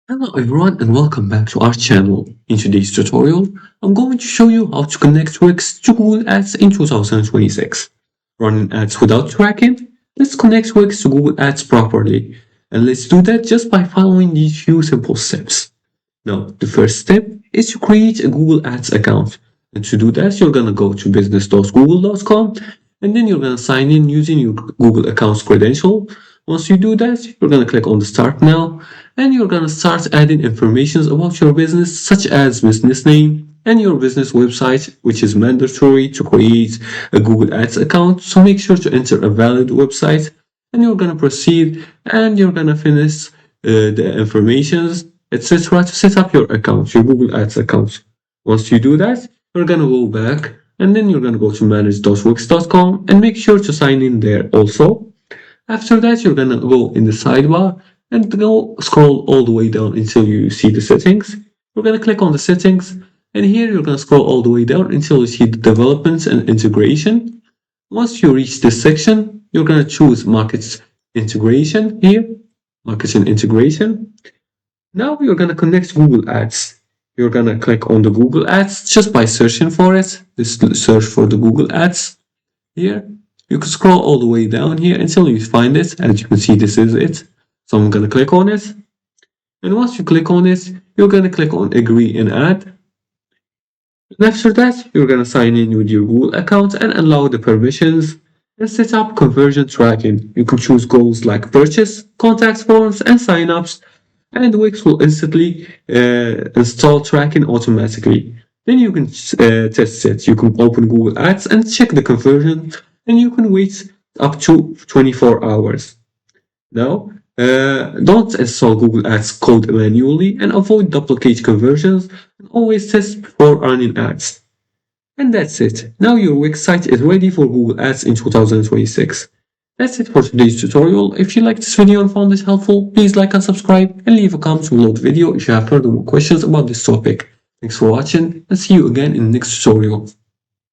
Hello everyone and welcome back to our channel. In today's tutorial, I'm going to show you how to connect Wix to Google Ads in 2026. Running ads without tracking? Let's connect Wix to Google Ads properly. And let's do that just by following these few simple steps. Now, the first step is to create a Google Ads account. And to do that, you're gonna go to business.google.com and then you're gonna sign in using your Google account's credential. Once you do that, you're gonna click on the Start Now and you're gonna start adding information about your business, such as business name and your business website, which is mandatory to create a Google Ads account. So make sure to enter a valid website and you're gonna proceed and you're gonna finish the informations, etc., to set up your account, your Google Ads account. Once you do that, you're gonna go back and then you're gonna go to manage.wix.com and make sure to sign in there also. After that, you're gonna go in the sidebar and go scroll all the way down until you see the settings. You're gonna click on the settings and here you're gonna scroll all the way down until you see the developments and integration. Once you reach this section, you're gonna choose market integration here, marketing integration. Now you're gonna connect Google Ads. You're gonna click on the Google Ads just by searching for it. Just search for the Google Ads here. You can scroll all the way down here until you find it. As you can see, this is it. So I'm gonna click on it. And once you click on it, you're gonna click on agree and add. And after that, you're gonna sign in with your Google account and allow the permissions and set up conversion tracking. You can choose goals like purchase, contact forms, and signups, and Wix will instantly install tracking automatically. Then you can test it. You can open Google Ads and check the conversion, and you can wait up to 24 hours. Now, don't install Google Ads code manually and avoid duplicate conversions, and always test before running ads. And that's it. Now your Wix site is ready for Google Ads in 2026. That's it for today's tutorial. If you liked this video and found this helpful, please like and subscribe and leave a comment below the video if you have further more questions about this topic. Thanks for watching and see you again in the next tutorial.